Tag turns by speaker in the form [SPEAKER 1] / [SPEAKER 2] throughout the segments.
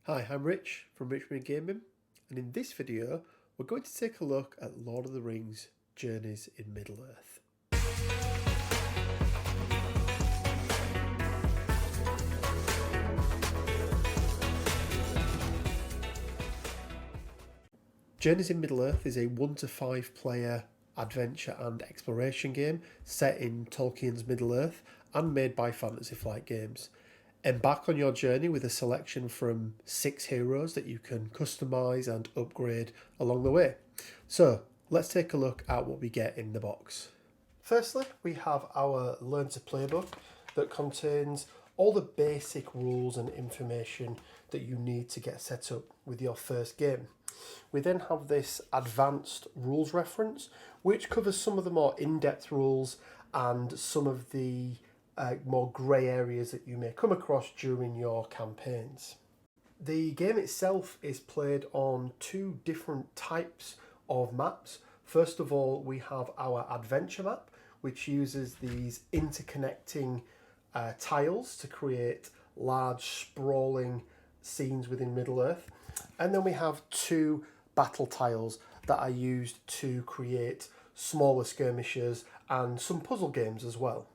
[SPEAKER 1] Hi, I'm Rich from Richmond Gaming, and in this video we're going to take a look at Lord of the Rings Journeys in Middle-earth. Journeys in Middle-earth is a 1 to 5 player adventure and exploration game set in Tolkien's Middle-earth and made by Fantasy Flight Games. Embark on your journey with a selection from 6 heroes that you can customise and upgrade along the way. So let's take a look at what we get in the box. Firstly, we have our Learn to Play book that contains all the basic rules and information that you need to get set up with your first game. We then have this advanced rules reference, which covers some of the more in-depth rules and some of the more grey areas that you may come across during your campaigns. The game itself is played on 2 different types of maps. First of all, we have our adventure map, which uses these interconnecting tiles to create large sprawling scenes within Middle-earth. And then we have 2 battle tiles that are used to create smaller skirmishes and some puzzle games as well.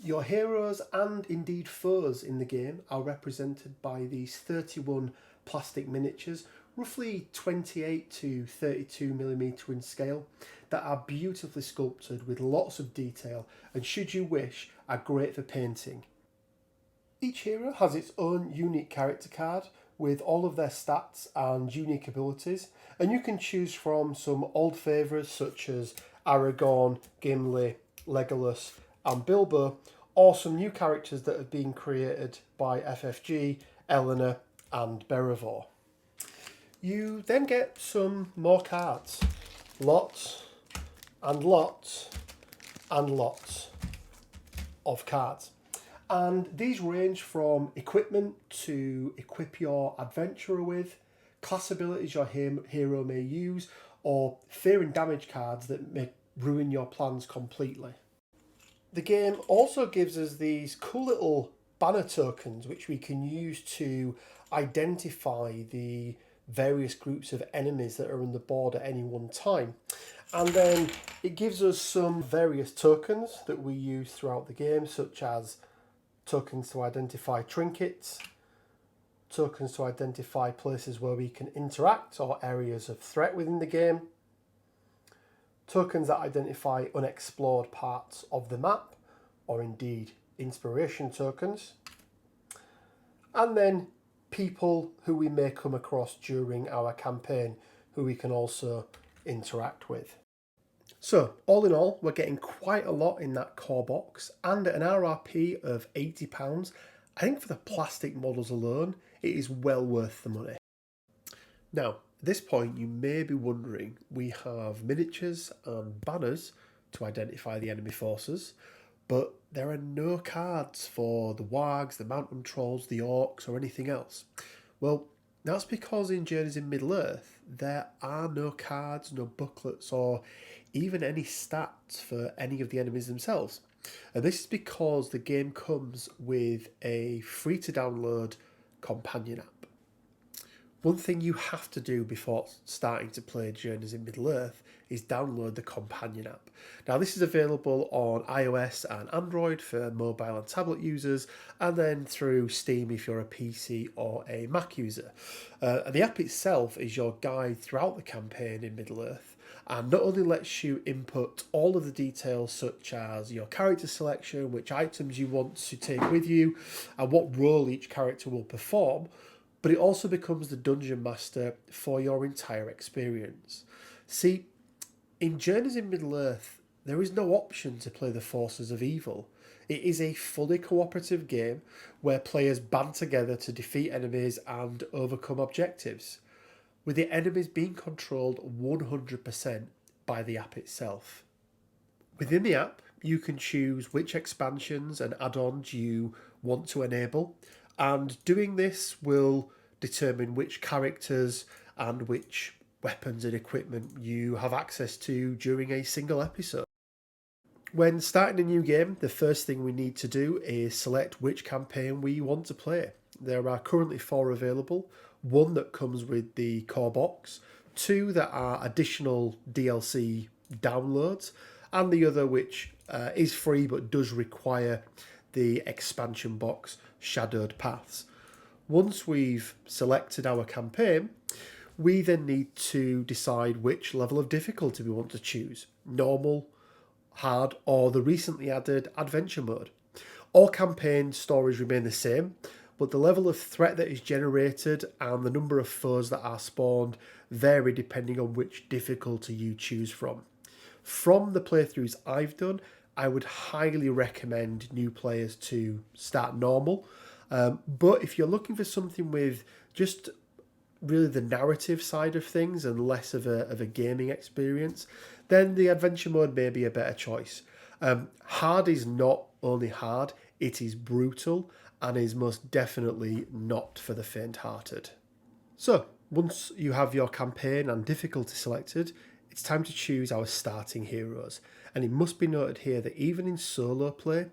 [SPEAKER 1] Your heroes and indeed foes in the game are represented by these 31 plastic miniatures, roughly 28 to 32mm in scale, that are beautifully sculpted with lots of detail and, should you wish, are great for painting. Each hero has its own unique character card with all of their stats and unique abilities, and you can choose from some old favourites such as Aragorn, Gimli, Legolas and Bilbo, or some new characters that have been created by FFG, Eleanor and Beravor. You then get some more cards. Lots and lots and lots of cards. And these range from equipment to equip your adventurer with, class abilities your hero may use, or fear and damage cards that may ruin your plans completely. The game also gives us these cool little banner tokens which we can use to identify the various groups of enemies that are on the board at any one time. And then it gives us some various tokens that we use throughout the game, such as tokens to identify trinkets, tokens to identify places where we can interact or areas of threat within the game, tokens that identify unexplored parts of the map, or indeed inspiration tokens, and then people who we may come across during our campaign who we can also interact with. So all in all, we're getting quite a lot in that core box, and at an RRP of £80, I think for the plastic models alone, it is well worth the money. Now, at this point, you may be wondering, we have miniatures and banners to identify the enemy forces, but there are no cards for the wargs, the mountain trolls, the orcs, or anything else. Well, that's because in Journeys in Middle-earth, there are no cards, no booklets, or even any stats for any of the enemies themselves. And this is because the game comes with a free-to-download companion app. One thing you have to do before starting to play Journeys in Middle-earth is download the companion app. Now, this is available on iOS and Android for mobile and tablet users, and then through Steam if you're a PC or a Mac user. And the app itself is your guide throughout the campaign in Middle-earth, and not only lets you input all of the details such as your character selection, which items you want to take with you, and what role each character will perform, but it also becomes the dungeon master for your entire experience. See, in Journeys in Middle-earth, there is no option to play the forces of evil. It is a fully cooperative game where players band together to defeat enemies and overcome objectives, with the enemies being controlled 100% by the app itself. Within the app, you can choose which expansions and add-ons you want to enable, and doing this will determine which characters and which weapons and equipment you have access to during a single episode. When starting a new game, the first thing we need to do is select which campaign we want to play. There are currently 4 available. 1 that comes with the core box, 2 that are additional DLC downloads, and the other which is free but does require the expansion box, Shadowed Paths. Once we've selected our campaign, we then need to decide which level of difficulty we want to choose: normal, hard, or the recently added adventure mode. All campaign stories remain the same, but the level of threat that is generated and the number of foes that are spawned vary depending on which difficulty you choose from. From the playthroughs I've done, I would highly recommend new players to start normal. But if you're looking for something with just really the narrative side of things and less of a gaming experience, then the adventure mode may be a better choice. Hard is not only hard, it is brutal and is most definitely not for the faint-hearted. So, once you have your campaign and difficulty selected, it's time to choose our starting heroes. And it must be noted here that even in solo play,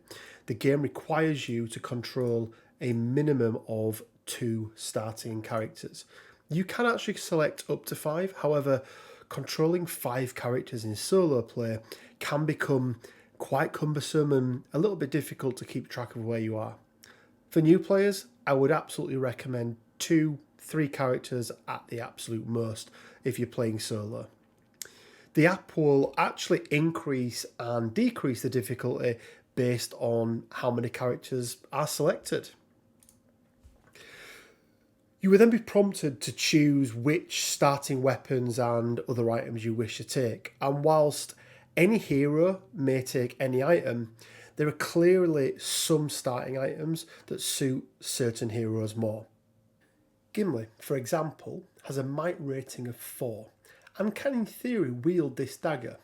[SPEAKER 1] the game requires you to control a minimum of 2 starting characters. You can actually select up to 5, however, controlling 5 characters in solo play can become quite cumbersome and a little bit difficult to keep track of where you are. For new players, I would absolutely recommend 2-3 characters at the absolute most if you're playing solo. The app will actually increase and decrease the difficulty based on how many characters are selected. You will then be prompted to choose which starting weapons and other items you wish to take. And whilst any hero may take any item, there are clearly some starting items that suit certain heroes more. Gimli, for example, has a might rating of 4 and can in theory wield this dagger.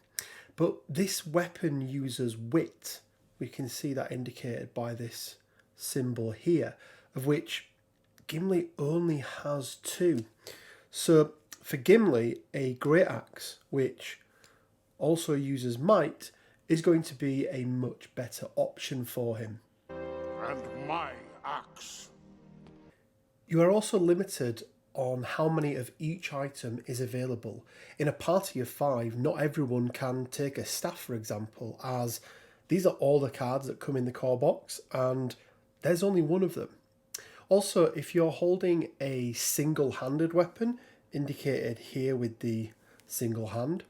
[SPEAKER 1] But this weapon uses wit. We can see that indicated by this symbol here, of which Gimli only has 2. So for Gimli, a great axe, which also uses might, is going to be a much better option for him.
[SPEAKER 2] And my axe.
[SPEAKER 1] You are also limited on how many of each item is available. In a party of 5, not everyone can take a staff, for example, as these are all the cards that come in the core box and there's only 1 of them. Also, if you're holding a single-handed weapon, indicated here with the single hand,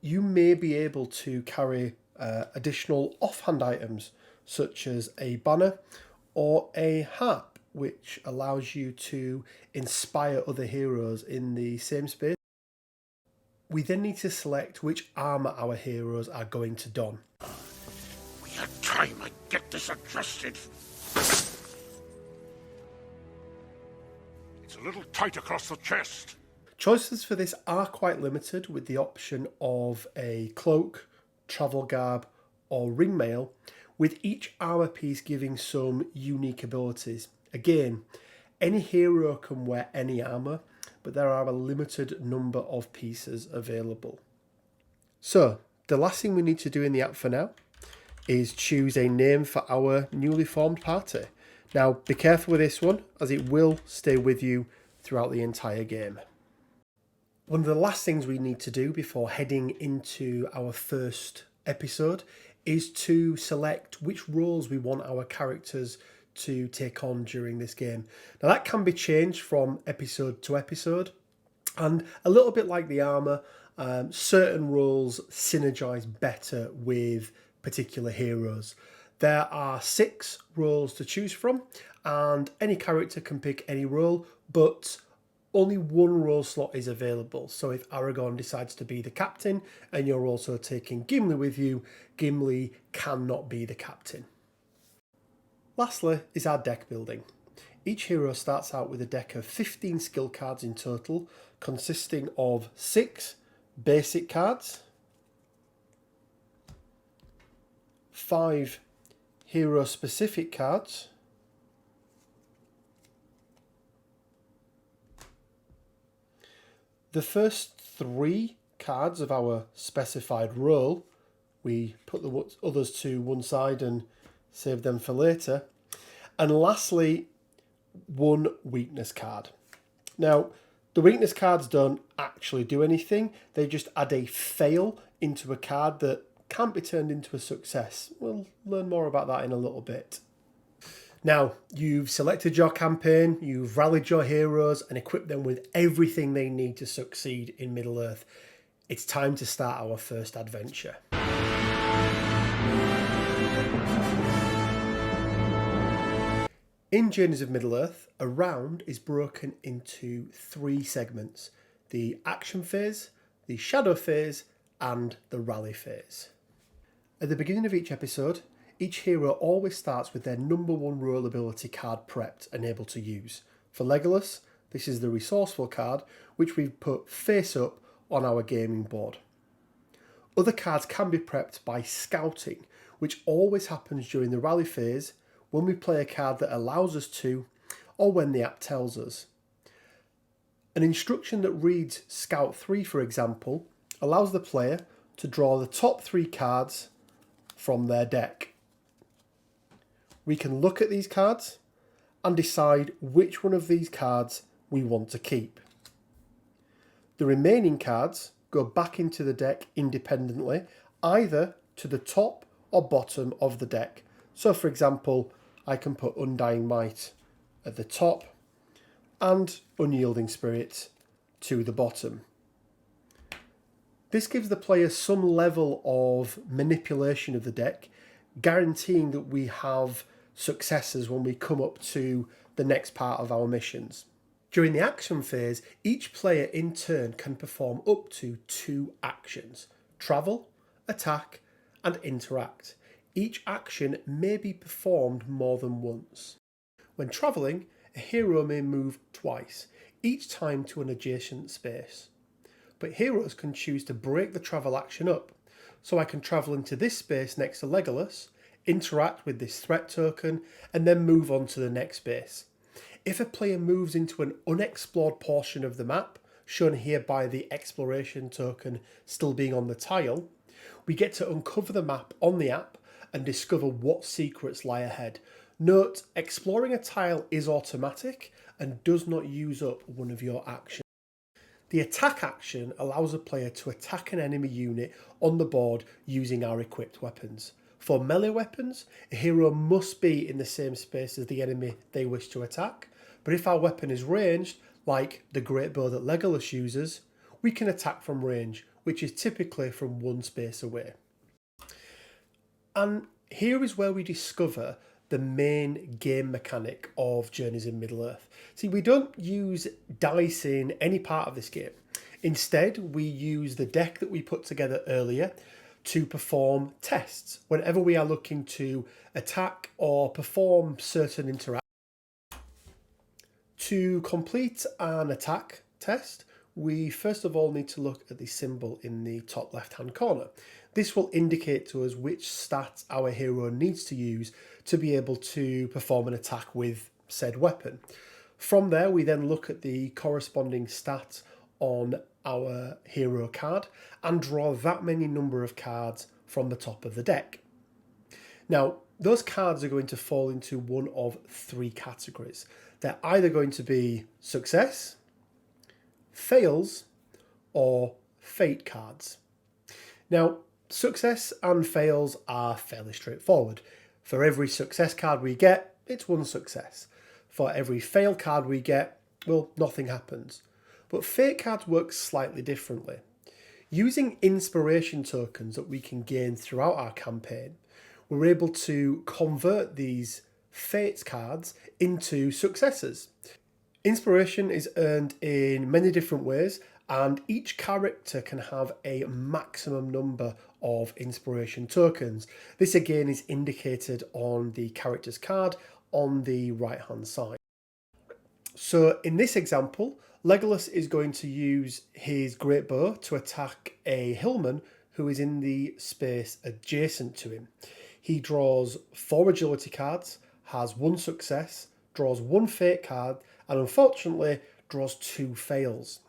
[SPEAKER 1] you may be able to carry additional offhand items such as a banner or a harp, which allows you to inspire other heroes in the same space. We then need to select which armour our heroes are going to don.
[SPEAKER 2] We had time to get this adjusted. It's a little tight across the chest.
[SPEAKER 1] Choices for this are quite limited, with the option of a cloak, travel garb or ringmail, with each armour piece giving some unique abilities. Again, any hero can wear any armour, but there are a limited number of pieces available. So, the last thing we need to do in the app for now is choose a name for our newly formed party. Now, be careful with this one, as it will stay with you throughout the entire game. One of the last things we need to do before heading into our first episode is to select which roles we want our characters to take on during this game. Now that can be changed from episode to episode, and a little bit like the armour, certain roles synergize better with particular heroes. There are 6 roles to choose from, and any character can pick any role, but only 1 role slot is available. So if Aragorn decides to be the captain and you're also taking Gimli with you, Gimli cannot be the captain. Lastly is our deck building. Each hero starts out with a deck of 15 skill cards in total, consisting of 6 basic cards, 5 hero-specific cards, the first 3 cards of our specified role, we put the others to one side and save them for later. And lastly, one weakness card. Now, the weakness cards don't actually do anything. They just add a fail into a card that can't be turned into a success. We'll learn more about that in a little bit. Now, you've selected your campaign, you've rallied your heroes and equipped them with everything they need to succeed in Middle-earth. It's time to start our first adventure. In Journeys of Middle-earth, a round is broken into 3 segments: the action phase, the shadow phase, and the rally phase. At the beginning of each episode, each hero always starts with their number 1 role ability card prepped and able to use. For Legolas, this is the resourceful card, which we've put face up on our gaming board. Other cards can be prepped by scouting, which always happens during the rally phase when we play a card that allows us to, or when the app tells us. An instruction that reads Scout 3, for example, allows the player to draw the top 3 cards from their deck. We can look at these cards and decide which one of these cards we want to keep. The remaining cards go back into the deck independently, either to the top or bottom of the deck. So for example, I can put Undying Might at the top and Unyielding Spirit to the bottom. This gives the player some level of manipulation of the deck, guaranteeing that we have successes when we come up to the next part of our missions. During the action phase, each player in turn can perform up to 2 actions: travel, attack, and interact. Each action may be performed more than once. When travelling, a hero may move twice, each time to an adjacent space. But heroes can choose to break the travel action up, so I can travel into this space next to Legolas, interact with this threat token, and then move on to the next space. If a player moves into an unexplored portion of the map, shown here by the exploration token still being on the tile, we get to uncover the map on the app and discover what secrets lie ahead. Note, exploring a tile is automatic and does not use up one of your actions. The attack action allows a player to attack an enemy unit on the board using our equipped weapons. For melee weapons, a hero must be in the same space as the enemy they wish to attack, but if our weapon is ranged, like the great bow that Legolas uses, we can attack from range, which is typically from 1 space away. And here is where we discover the main game mechanic of Journeys in Middle-earth. See, we don't use dice in any part of this game. Instead, we use the deck that we put together earlier to perform tests whenever we are looking to attack or perform certain interactions. To complete an attack test, we first of all need to look at the symbol in the top left-hand corner. This will indicate to us which stats our hero needs to use to be able to perform an attack with said weapon. From there, we then look at the corresponding stat on our hero card and draw that many number of cards from the top of the deck. Now, those cards are going to fall into one of 3 categories. They're either going to be success, fails, or fate cards. Now, success and fails are fairly straightforward. For every success card we get, it's 1 success. For every fail card we get, well, nothing happens. But fate cards work slightly differently. Using inspiration tokens that we can gain throughout our campaign, we're able to convert these fate cards into successes. Inspiration is earned in many different ways, and each character can have a maximum number of inspiration tokens. This again is indicated on the character's card on the right hand side. So in this example, Legolas is going to use his great bow to attack a hillman who is in the space adjacent to him. He draws 4 agility cards, has 1 success, draws 1 fate card, and unfortunately draws 2 fails.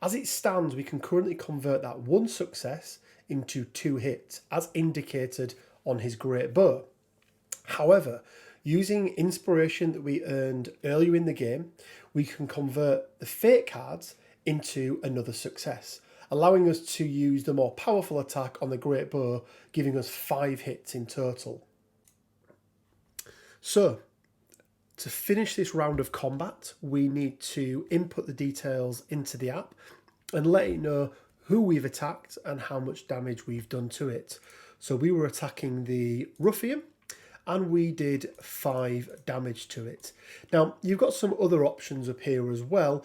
[SPEAKER 1] As it stands, we can currently convert that 1 success into 2 hits, as indicated on his great bow. However, Using inspiration that we earned earlier in the game, we can convert the fate cards into another success, allowing us to use the more powerful attack on the great bow, giving us 5 hits in total. So, to finish this round of combat, we need to input the details into the app and let it know who we've attacked and how much damage we've done to it. So we were attacking the ruffian and we did 5 damage to it. Now, you've got some other options up here as well.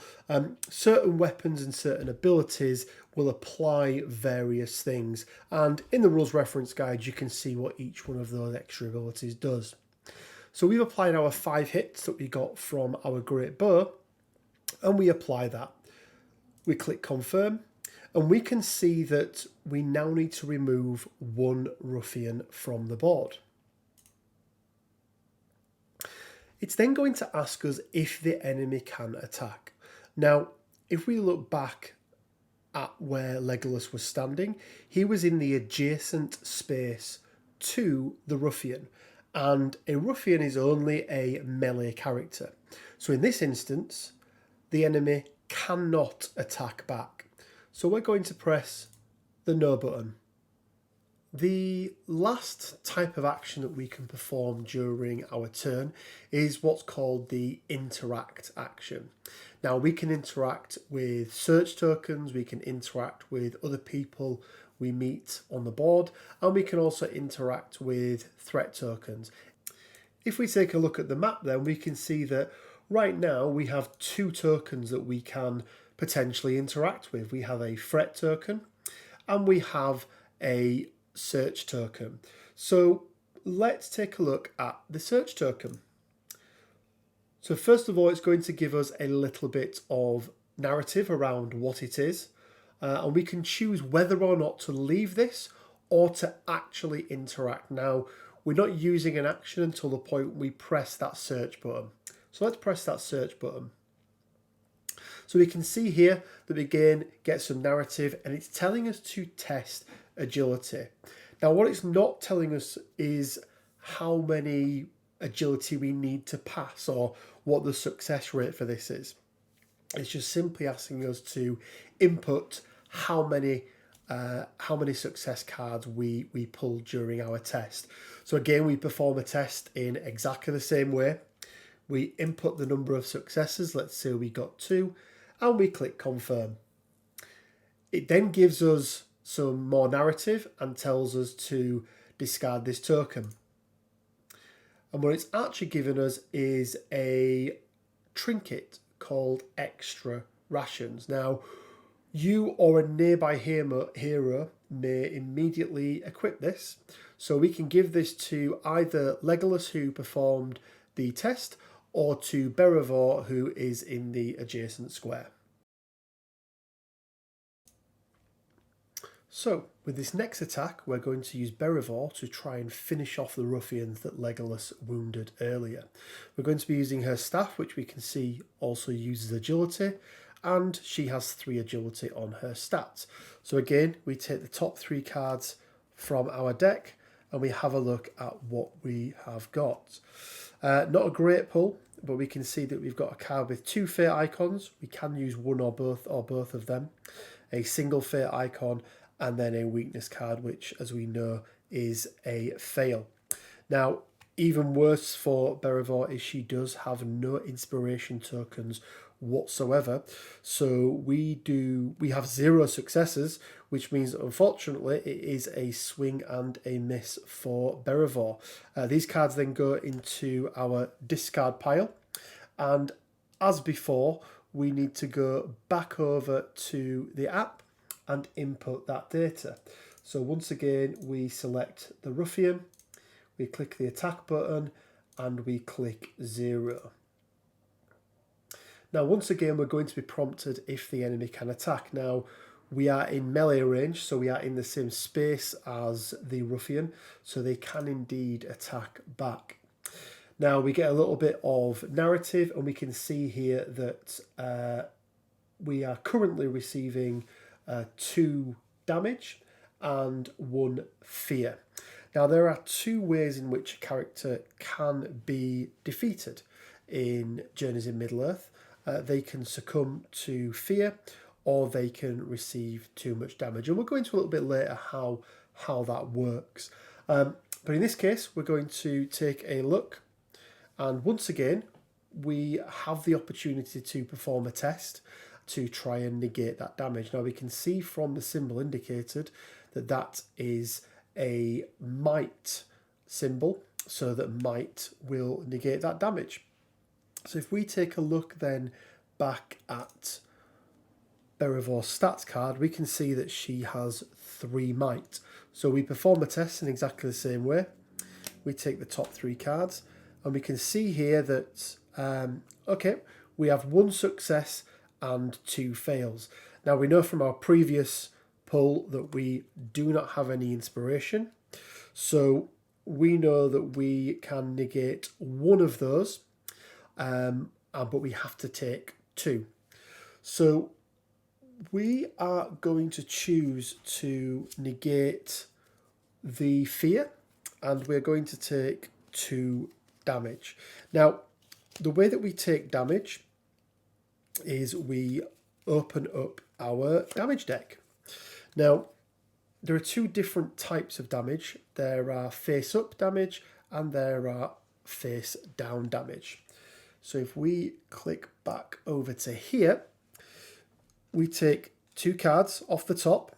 [SPEAKER 1] Certain weapons and certain abilities will apply various things. And in the rules reference guide, you can see what each one of those extra abilities does. So we've applied our 5 hits that we got from our great bow, and we apply that. We click confirm, and we can see that we now need to remove 1 ruffian from the board. It's then going to ask us if the enemy can attack. Now, if we look back at where Legolas was standing, he was in the adjacent space to the ruffian, and a ruffian is only a melee character. So in this instance, the enemy cannot attack back. So we're going to press the no button. The last type of action that we can perform during our turn is what's called the interact action. Now we can interact with search tokens, we can interact with other people we meet on the board, and we can also interact with threat tokens. If we take a look at the map then, we can see that right now we have 2 tokens that we can potentially interact with. We have a threat token and we have a search token. So let's take a look at the search token. So first of all, it's going to give us a little bit of narrative around what it is. And we can choose whether or not to leave this or to actually interact. Now, we're not using an action until the point we press that search button. So let's press that search button. So we can see here that we again get some narrative, and it's telling us to test agility. Now, what it's not telling us is how many agility we need to pass or what the success rate for this is. It's just simply asking us to input how many success cards we pull during our test. So again, we perform a test in exactly the same way. We input the number of successes, let's say we got 2, and we click confirm. It then gives us some more narrative and tells us to discard this token. And what it's actually given us is a trinket called extra rations. Now, you or a nearby hero may immediately equip this. So we can give this to either Legolas, who performed the test, or to Beravor, who is in the adjacent square. So, with this next attack, we're going to use Beravor to try and finish off the ruffians that Legolas wounded earlier. We're going to be using her staff, which we can see also uses agility, and she has 3 agility on her stats. So again, we take the top 3 cards from our deck and we have a look at what we have got. Not a great pull, but we can see that we've got a card with 2 fate icons. We can use one or both of them. A single fate icon, and then a weakness card, which, as we know, is a fail. Now, even worse for Beravor is she does have no inspiration tokens whatsoever. So we have 0 successes, which means unfortunately it is a swing and a miss for Beravor. These cards then go into our discard pile, and as before, we need to go back over to the app and input that data. So once again, we select the ruffian, we click the attack button, and we click 0. Now, once again, we're going to be prompted if the enemy can attack. Now, we are in melee range, so we are in the same space as the ruffian, so they can indeed attack back. Now, we get a little bit of narrative, and we can see here that we are currently receiving 2 damage and 1 fear. Now, there are two ways in which a character can be defeated in Journeys in Middle-earth. They can succumb to fear, or they can receive too much damage. And we'll go into a little bit later how that works. But in this case, we're going to take a look. And once again, we have the opportunity to perform a test to try and negate that damage. Now, we can see from the symbol indicated that that is a might symbol, so that might will negate that damage. So if we take a look then back at Berevor's stats card, we can see that she has 3 might. So we perform a test in exactly the same way. We take the top 3 cards, and we can see here that, okay, we have 1 success and 2 fails. Now, we know from our previous pull that we do not have any inspiration. So we know that we can negate 1 of those, but we have to take 2. So we are going to choose to negate the fear, and we're going to take 2 damage. Now, the way that we take damage is we open up our damage deck. Now, there are 2 different types of damage. There are face-up damage and there are face-down damage. So if we click back over to here, we take 2 cards off the top.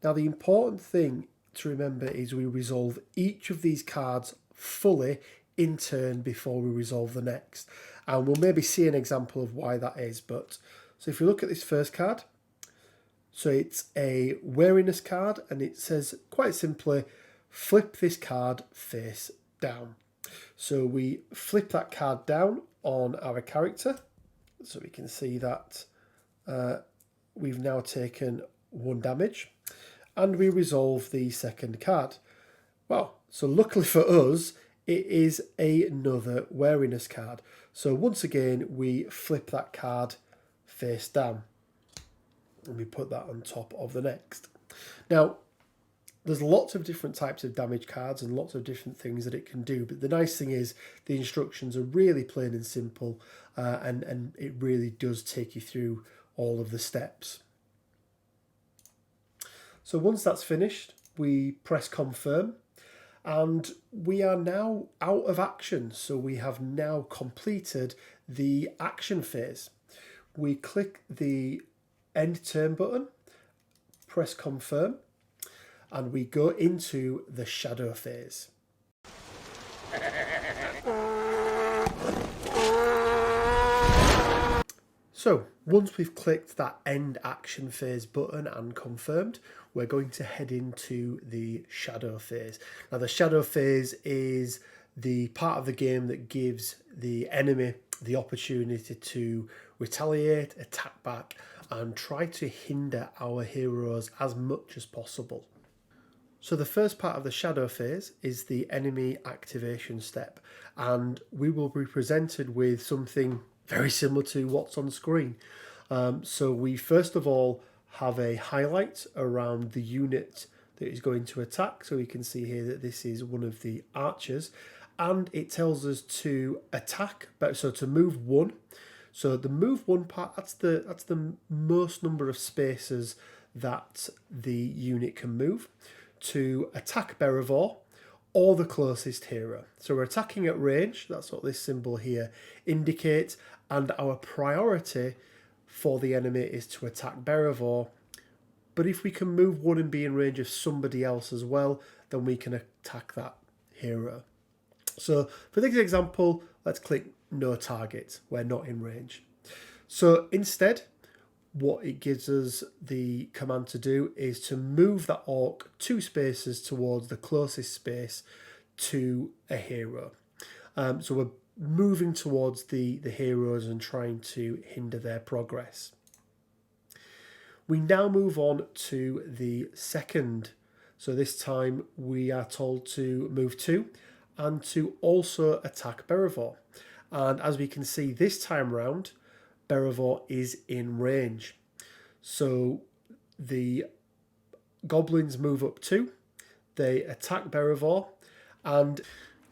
[SPEAKER 1] Now, the important thing to remember is we resolve each of these cards fully in turn before we resolve the next. And we'll maybe see an example of why that is. But so if you look at this first card, so it's a wariness card, and it says quite simply, flip this card face down. So we flip that card down on our character, so we can see that we've now taken 1 damage, and we resolve the second card. Well, so luckily for us, it is another wariness card. So once again, we flip that card face down, and we put that on top of the next. Now, there's lots of different types of damage cards and lots of different things that it can do, but the nice thing is the instructions are really plain and simple, and it really does take you through all of the steps. So once that's finished, we press confirm, and we are now out of action. So we have now completed the action phase. We click the end turn button, press confirm, and we go into the shadow phase. So once we've clicked that end action phase button and confirmed, we're going to head into the shadow phase. Now, the shadow phase is the part of the game that gives the enemy the opportunity to retaliate, attack back, and try to hinder our heroes as much as possible. So the first part of the shadow phase is the enemy activation step, and we will be presented with something very similar to what's on screen. So we first of all have a highlight around the unit that is going to attack. So we can see here that this is one of the archers, and it tells us to attack, so to move 1. So the move 1 part, that's the most number of spaces that the unit can move, to attack Berevor or the closest hero. So we're attacking at range, that's what this symbol here indicates, and our priority for the enemy is to attack Berevor. But if we can move 1 and be in range of somebody else as well, then we can attack that hero. So for this example, let's click no target, we're not in range. So instead, what it gives us the command to do is to move that orc 2 spaces towards the closest space to a hero. So we're moving towards the heroes and trying to hinder their progress. We now move on to the second. So this time we are told to move 2 and to also attack Berevor. And as we can see this time round, Berevor is in range. So the goblins move up 2, They attack Berivor, and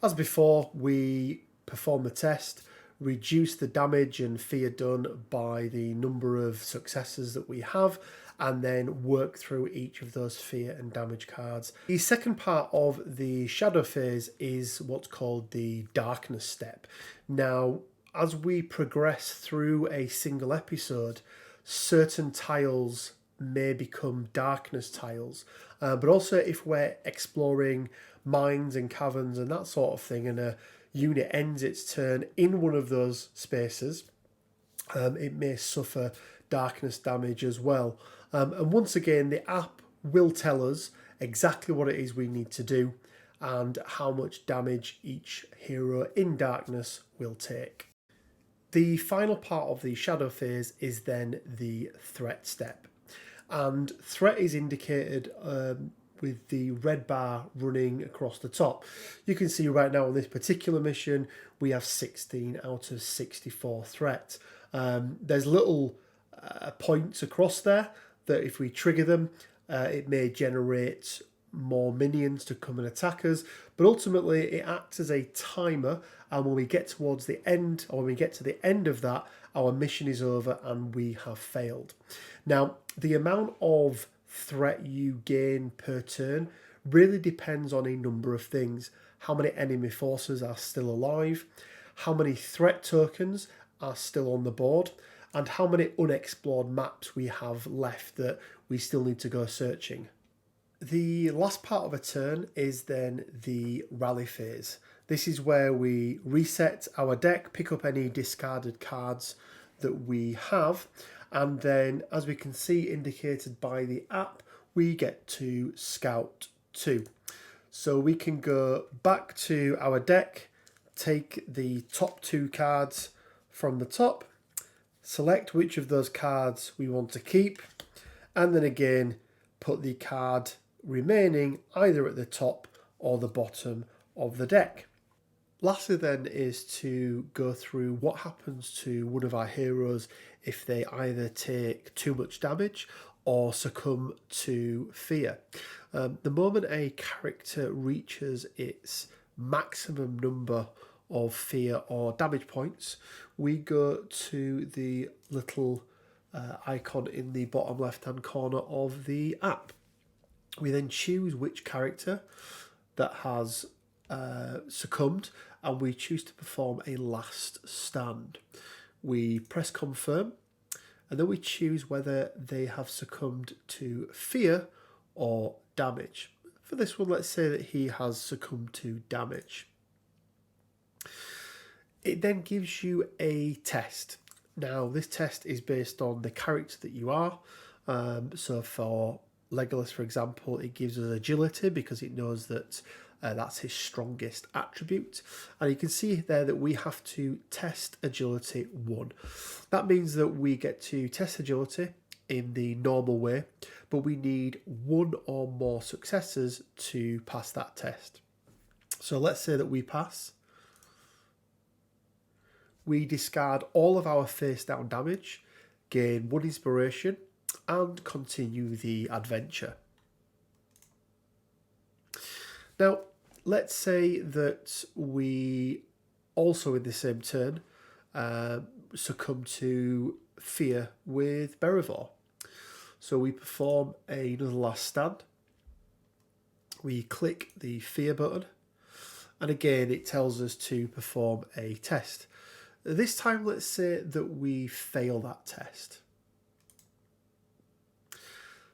[SPEAKER 1] as before, we perform the test, reduce the damage and fear done by the number of successes that we have, and then work through each of those fear and damage cards. The second part of the shadow phase is what's called the darkness step. Now, as we progress through a single episode, certain tiles may become darkness tiles, but also if we're exploring mines and caverns and that sort of thing, and a unit ends its turn in one of those spaces, it may suffer darkness damage as well. And once again, the app will tell us exactly what it is we need to do and how much damage each hero in darkness will take. The final part of the shadow phase is then the threat step. And threat is indicated with the red bar running across the top. You can see right now on this particular mission, we have 16 out of 64 threat. There's little points across there that if we trigger them, it may generate more minions to come and attack us, but ultimately it acts as a timer, and when we get towards the end, or when we get to the end of that, our mission is over and we have failed. Now, the amount of threat you gain per turn really depends on a number of things. How many enemy forces are still alive, how many threat tokens are still on the board, and how many unexplored maps we have left that we still need to go searching. The last part of a turn is then the rally phase. This is where we reset our deck, pick up any discarded cards that we have, and then, as we can see indicated by the app, we get to Scout 2. So we can go back to our deck, take the top 2 cards from the top, select which of those cards we want to keep, and then again put the card remaining either at the top or the bottom of the deck. Lastly then is to go through what happens to one of our heroes if they either take too much damage or succumb to fear. The moment a character reaches its maximum number of fear or damage points, we go to the little icon in the bottom left hand corner of the app. We then choose which character that has succumbed, and we choose to perform a last stand. We press confirm, and then we choose whether they have succumbed to fear or damage. For this one, let's say that he has succumbed to damage. It then gives you a test. Now, this test is based on the character that you are. So for Legolas, for example, it gives us agility because it knows that that's his strongest attribute. And you can see there that we have to test agility 1. That means that we get to test agility in the normal way, but we need 1 or more successes to pass that test. So let's say that we pass. We discard all of our face down damage, gain 1 inspiration, and continue the adventure. Now, let's say that we also in the same turn succumb to fear with Berivor. So we perform another last stand. We click the fear button, and again it tells us to perform a test. This time, let's say that we fail that test.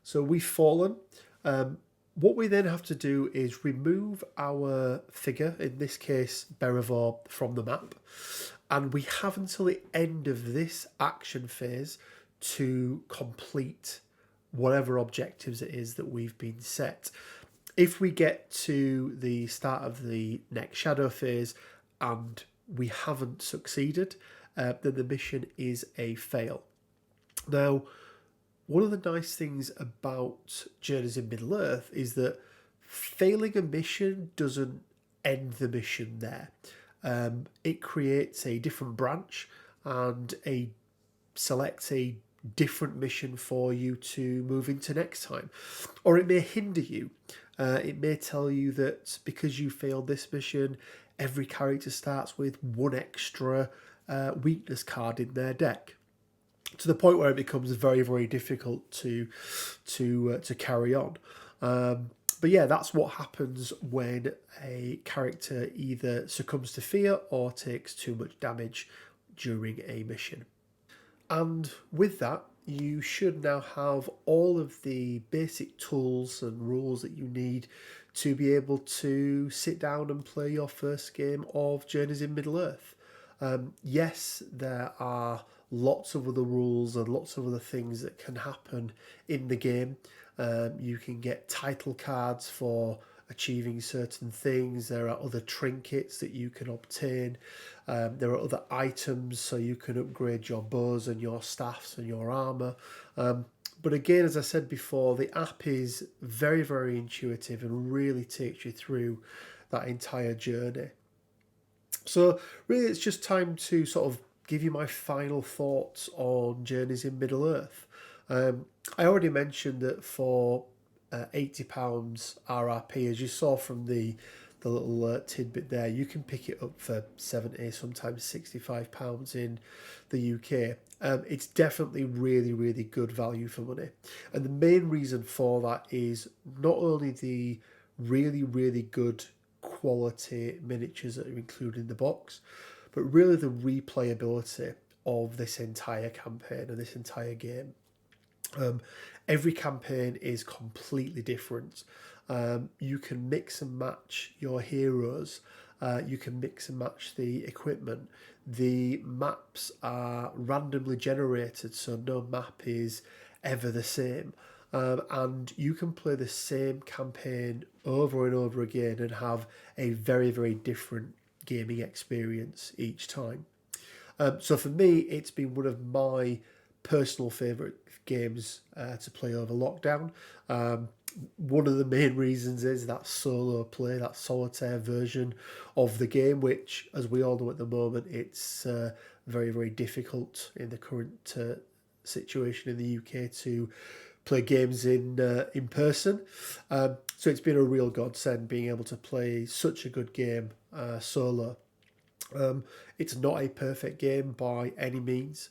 [SPEAKER 1] So we've fallen. What we then have to do is remove our figure, in this case Berivor, from the map. And we have until the end of this action phase to complete whatever objectives it is that we've been set. If we get to the start of the next shadow phase and we haven't succeeded, then the mission is a fail. Now, one of the nice things about Journeys in Middle-earth is that failing a mission doesn't end the mission there. It creates a different branch and selects a different mission for you to move into next time. Or it may hinder you. It may tell you that because you failed this mission, every character starts with one extra weakness card in their deck, to the point where it becomes very, very difficult to carry on. But yeah, that's what happens when a character either succumbs to fear or takes too much damage during a mission. And with that, you should now have all of the basic tools and rules that you need to be able to sit down and play your first game of Journeys in Middle-earth. Yes, there are lots of other rules and lots of other things that can happen in the game. You can get title cards for achieving certain things. There are other trinkets that you can obtain. There are other items, so you can upgrade your bows and your staffs and your armor. But again, as I said before, the app is very, very intuitive and really takes you through that entire journey. So really, it's just time to sort of give you my final thoughts on Journeys in Middle-earth. I already mentioned that for £80 RRP, as you saw from the little tidbit there, you can pick it up for 70, sometimes £65 in the UK. It's definitely really, really good value for money. And the main reason for that is not only the really, really good quality miniatures that are included in the box, but really the replayability of this entire campaign and this entire game. Every campaign is completely different. You can mix and match your heroes. You can mix and match the equipment. The maps are randomly generated, so no map is ever the same. And you can play the same campaign over and over again and have a very, very different gaming experience each time. So for me, it's been one of my personal favourite games to play over lockdown. One of the main reasons is that solo play, that solitaire version of the game, which, as we all know at the moment, it's very, very difficult in the current situation in the UK to play games in person. So it's been a real godsend being able to play such a good game solo. It's not a perfect game by any means.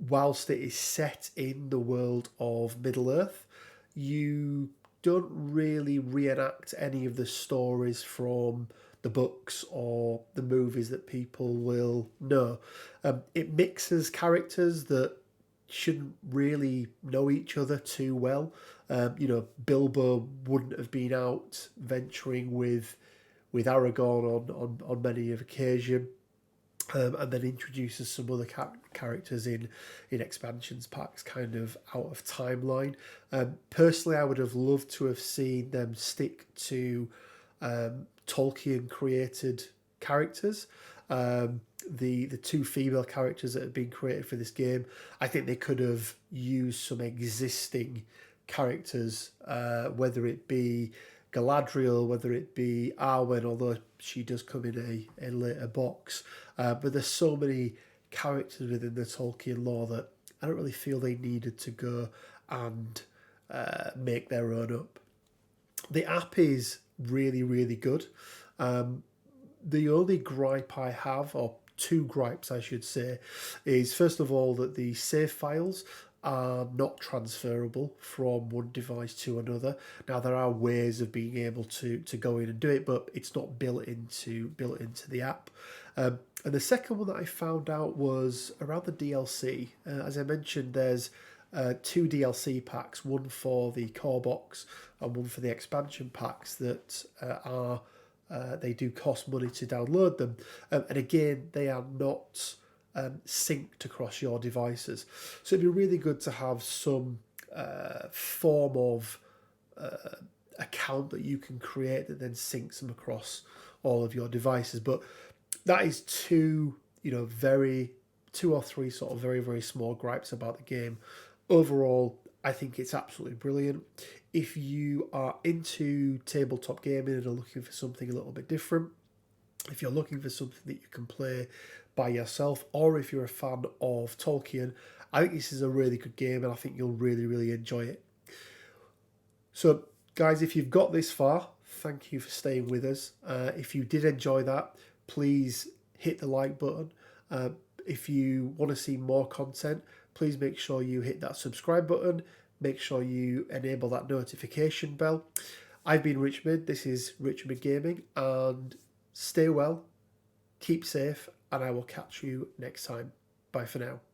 [SPEAKER 1] Whilst it is set in the world of Middle-earth, you don't really reenact any of the stories from the books or the movies that people will know. It mixes characters that shouldn't really know each other too well. Bilbo wouldn't have been out venturing with Aragorn on many of occasion. And then introduces some other characters in expansions packs, kind of out of timeline. Personally, I would have loved to have seen them stick to Tolkien created characters. The two female characters that have been created for this game, I think they could have used some existing characters, whether it be Galadriel, whether it be Arwen, although she does come in a later box. But there's so many characters within the Tolkien lore that I don't really feel they needed to go and make their own up. The app is really, really good. The only gripe I have, or two gripes I should say, is first of all that the save files are not transferable from one device to another. Now there are ways of being able to go in and do it, but it's not built into the app. And the second one that I found out was around the DLC. As I mentioned, there's two DLC packs, one for the core box and one for the expansion packs that they do cost money to download them. And again, they are not synced across your devices. So it'd be really good to have some form of account that you can create that then syncs them across all of your devices. But that is two or three sort of very, very small gripes about the game. Overall, I think it's absolutely brilliant. If you are into tabletop gaming and are looking for something a little bit different, if you're looking for something that you can play by yourself, or if you're a fan of Tolkien, I think this is a really good game, and I think you'll really, really enjoy it. So, guys, if you've got this far, thank you for staying with us. If you did enjoy that, please hit the like button. If you want to see more content, please make sure you hit that subscribe button. Make sure you enable that notification bell. I've been Richmond. This is Richmond Gaming, and stay well, keep safe, and I will catch you next time. Bye for now.